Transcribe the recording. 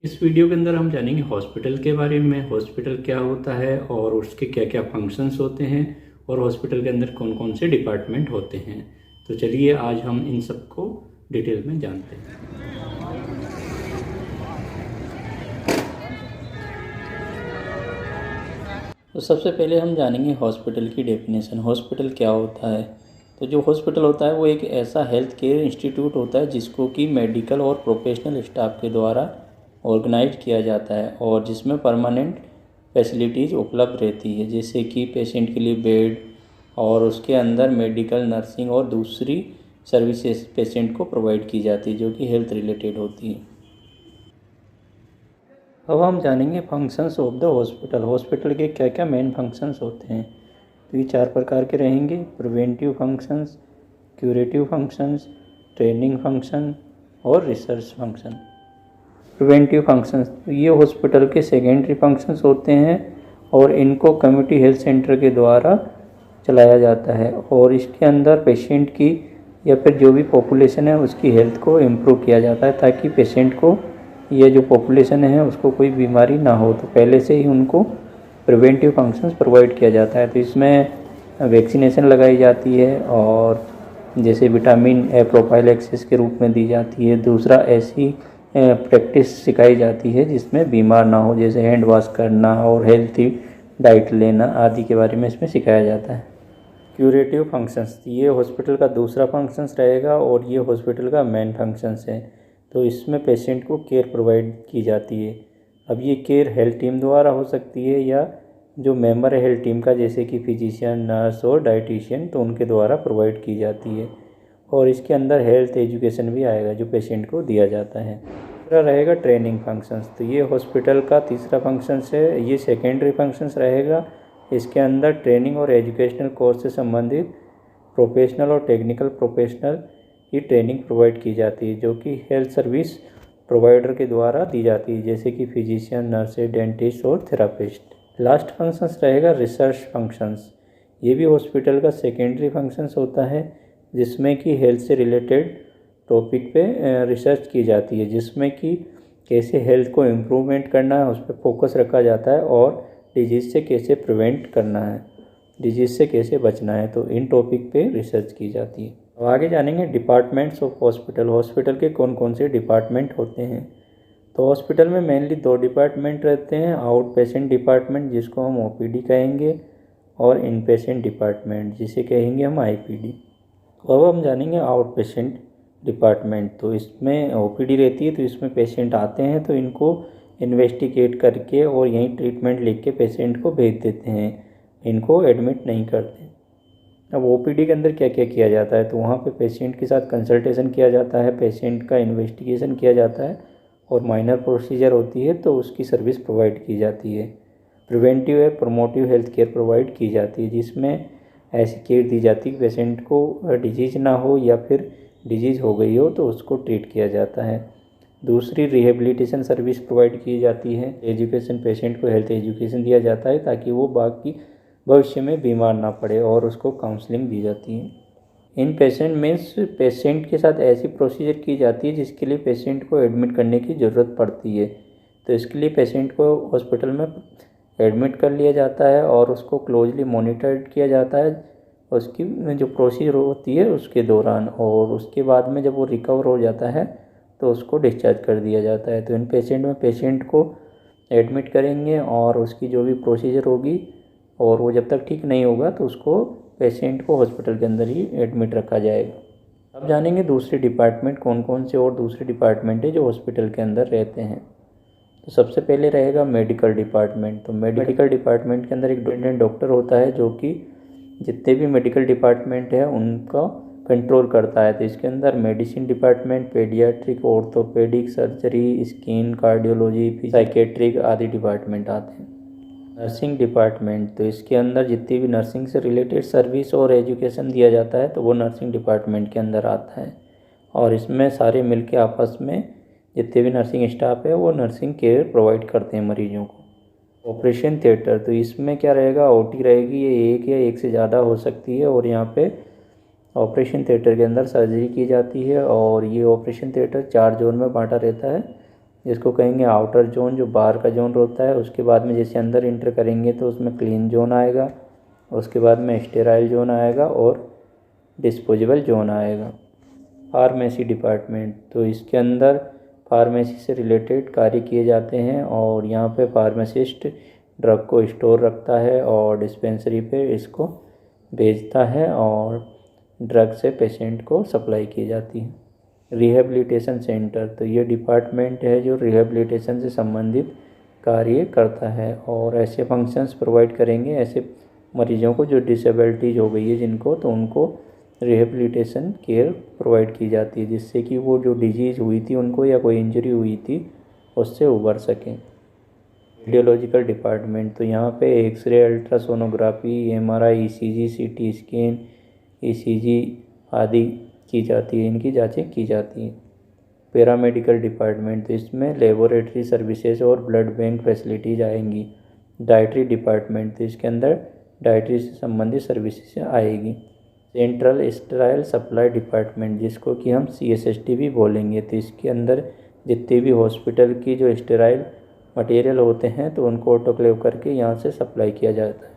इस वीडियो के अंदर हम जानेंगे हॉस्पिटल के बारे में। हॉस्पिटल क्या होता है और उसके क्या क्या फंक्शंस होते हैं और हॉस्पिटल के अंदर कौन कौन से डिपार्टमेंट होते हैं। तो चलिए आज हम इन सब को डिटेल में जानते हैं। तो सबसे पहले हम जानेंगे हॉस्पिटल की डेफिनेशन। हॉस्पिटल क्या होता है? तो जो हॉस्पिटल होता है वो एक ऐसा हेल्थ केयर इंस्टीट्यूट होता है जिसको कि मेडिकल और प्रोफेशनल स्टाफ के द्वारा ऑर्गेनाइज किया जाता है और जिसमें परमानेंट फैसिलिटीज़ उपलब्ध रहती है, जैसे कि पेशेंट के लिए बेड और उसके अंदर मेडिकल, नर्सिंग और दूसरी सर्विसेज पेशेंट को प्रोवाइड की जाती है जो कि हेल्थ रिलेटेड होती है। अब हम जानेंगे functions of the hospital. Hospital के क्या क्या मेन फंक्शंस होते हैं। तो ये 4 प्रकार के रहेंगे: preventive functions, curative functions, training function और रिसर्च फंक्शन। प्रिवेंटिव फंक्शंस तो ये हॉस्पिटल के सेकेंडरी फंक्शंस होते हैं और इनको कम्युनिटी हेल्थ सेंटर के द्वारा चलाया जाता है और इसके अंदर पेशेंट की या फिर जो भी पॉपुलेशन है उसकी हेल्थ को इम्प्रूव किया जाता है ताकि पेशेंट को, ये जो पॉपुलेशन है उसको कोई बीमारी ना हो, तो पहले से ही उनको प्रिवेंटिव फंक्शंस प्रोवाइड किया जाता है। तो इसमें वैक्सीनेशन लगाई जाती है और जैसे विटामिन ए प्रोफाइलैक्सिस के रूप में दी जाती है। दूसरा, ऐसी प्रैक्टिस सिखाई जाती है जिसमें बीमार ना हो, जैसे हैंड वॉश करना और हेल्थी डाइट लेना आदि के बारे में इसमें सिखाया जाता है। क्यूरेटिव फंक्शंस ये हॉस्पिटल का दूसरा फंक्शंस रहेगा और ये हॉस्पिटल का मेन फंक्शंस है। तो इसमें पेशेंट को केयर प्रोवाइड की जाती है। अब ये केयर हेल्थ टीम द्वारा हो सकती है या जो मेंबर है हेल्थ टीम का, जैसे कि फिजिशियन, नर्स और डाइटिशियन, तो उनके द्वारा प्रोवाइड की जाती है। और इसके अंदर हेल्थ एजुकेशन भी आएगा जो पेशेंट को दिया जाता है। तीसरा रहेगा ट्रेनिंग फंक्शंस। तो ये हॉस्पिटल का तीसरा फंक्शंस है, ये सेकेंडरी फंक्शंस रहेगा। इसके अंदर ट्रेनिंग और एजुकेशनल कोर्स से संबंधित प्रोफेशनल और टेक्निकल प्रोफेशनल की ट्रेनिंग प्रोवाइड की जाती है जो कि हेल्थ सर्विस प्रोवाइडर के द्वारा दी जाती है, जैसे कि फिजिशियन, नर्सेज, डेंटिस्ट और थेरापिस्ट। लास्ट फंक्शंस रहेगा रिसर्च फंक्शंस। ये भी हॉस्पिटल का सेकेंडरी फंक्शंस होता है जिसमें कि हेल्थ से रिलेटेड टॉपिक पे रिसर्च की जाती है, जिसमें कि कैसे हेल्थ को इम्प्रूवमेंट करना है उस पर फोकस रखा जाता है और डिजीज़ से कैसे प्रिवेंट करना है, डिजीज़ से कैसे बचना है, तो इन टॉपिक पे रिसर्च की जाती है। अब आगे जानेंगे डिपार्टमेंट्स ऑफ हॉस्पिटल। हॉस्पिटल के कौन कौन से डिपार्टमेंट होते हैं। तो हॉस्पिटल में मेनली 2 डिपार्टमेंट रहते हैं: आउट पेशेंट डिपार्टमेंट जिसको हम ओपीडी कहेंगे और इन पेशेंट डिपार्टमेंट जिसे कहेंगे हम आईपीडी। तो अब हम जानेंगे आउट पेशेंट डिपार्टमेंट। तो इसमें ओपीडी रहती है, तो इसमें पेशेंट आते हैं तो इनको इन्वेस्टिगेट करके और यहीं ट्रीटमेंट लिख के पेशेंट को भेज देते हैं, इनको एडमिट नहीं करते। अब ओपीडी के अंदर क्या क्या किया जाता है, तो वहाँ पे पेशेंट के साथ कंसल्टेशन किया जाता है, पेशेंट का इन्वेस्टिगेशन किया जाता है और माइनर प्रोसीजर होती है तो उसकी सर्विस प्रोवाइड की जाती है। प्रिवेंटिव है, प्रमोटिव हेल्थ केयर प्रोवाइड की जाती है जिसमें ऐसी केयर दी जाती है कि पेशेंट को डिजीज़ ना हो या फिर डिजीज़ हो गई हो तो उसको ट्रीट किया जाता है। दूसरी, रिहेबिलिटेशन सर्विस प्रोवाइड की जाती है। एजुकेशन, पेशेंट को हेल्थ एजुकेशन दिया जाता है ताकि वो बाकी भविष्य में बीमार ना पड़े और उसको काउंसलिंग दी जाती है। इन पेशेंट मीन्स पेशेंट के साथ ऐसी प्रोसीजर की जाती है जिसके लिए पेशेंट को एडमिट करने की ज़रूरत पड़ती है, तो इसके लिए पेशेंट को हॉस्पिटल में एडमिट कर लिया जाता है और उसको क्लोजली मॉनिटर्ड किया जाता है उसकी जो प्रोसीजर होती है उसके दौरान, और उसके बाद में जब वो रिकवर हो जाता है तो उसको डिस्चार्ज कर दिया जाता है। तो इन पेशेंट में पेशेंट को एडमिट करेंगे और उसकी जो भी प्रोसीजर होगी और वो जब तक ठीक नहीं होगा तो उसको पेशेंट को हॉस्पिटल के अंदर ही एडमिट रखा जाएगा। अब जानेंगे दूसरे डिपार्टमेंट कौन कौन से और दूसरे डिपार्टमेंट है जो हॉस्पिटल के अंदर रहते हैं। तो सबसे पहले रहेगा मेडिकल डिपार्टमेंट। तो मेडिकल डिपार्टमेंट के अंदर एक अटेंडेंट डॉक्टर होता है जो कि जितने भी मेडिकल डिपार्टमेंट है उनका कंट्रोल करता है। तो इसके अंदर medicine department, paediatric, orthopaedic, surgery, skin, cardiology, psychiatric आदि डिपार्टमेंट आते हैं। नर्सिंग डिपार्टमेंट, तो इसके अंदर जितनी भी नर्सिंग से रिलेटेड सर्विस और एजुकेशन दिया जाता है तो वो नर्सिंग डिपार्टमेंट के अंदर आता है और इसमें सारे मिलके आपस में जितने भी नर्सिंग स्टाफ है वो नर्सिंग केयर प्रोवाइड करते हैं मरीजों को। ऑपरेशन थिएटर, तो इसमें क्या रहेगा, ओटी रहेगी, ये एक या एक से ज़्यादा हो सकती है और यहाँ पे ऑपरेशन थिएटर के अंदर सर्जरी की जाती है और ये ऑपरेशन थिएटर 4 जोन में बांटा रहता है जिसको कहेंगे आउटर जोन, जो बाहर का जोन होता है। उसके बाद में जैसे अंदर इंटर करेंगे तो उसमें क्लीन जोन आएगा, उसके बाद में स्टेराइल जोन आएगा और डिस्पोजेबल जोन आएगा। फार्मेसी डिपार्टमेंट, तो इसके अंदर फार्मेसी से रिलेटेड कार्य किए जाते हैं और यहाँ पे फार्मासिस्ट ड्रग को स्टोर रखता है और डिस्पेंसरी पे इसको भेजता है और ड्रग से पेशेंट को सप्लाई की जाती है। रिहेबिलिटेशन सेंटर, तो ये डिपार्टमेंट है जो रिहेबिलिटेशन से संबंधित कार्य करता है और ऐसे फंक्शंस प्रोवाइड करेंगे ऐसे मरीजों को जो डिसेबिलिटीज़ हो गई है जिनको, तो उनको रिहेबिलिटेशन केयर प्रोवाइड की जाती है जिससे कि वो जो डिजीज़ हुई थी उनको या कोई इंजरी हुई थी उससे उबर सकें। रेडियोलॉजिकल डिपार्टमेंट, तो यहाँ पे X-ray, ultrasonography, MRI, ECG, CT scan, ECG आदि की जाती है, इनकी जांचें की जाती हैं। पैरामेडिकल डिपार्टमेंट, तो इसमें लेबोरेटरी सर्विसेज और ब्लड बैंक फैसिलिटीज आएंगी। डाइटरी डिपार्टमेंट, तो इसके अंदर डाइटरी से संबंधित सर्विसेज आएगी। सेंट्रल स्टेराइल सप्लाई डिपार्टमेंट, जिसको कि हम CSSD भी बोलेंगे, तो इसके अंदर जितने भी हॉस्पिटल की जो स्टेराइल मटेरियल होते हैं तो उनको ऑटोक्लेव करके यहाँ से सप्लाई किया जाता है।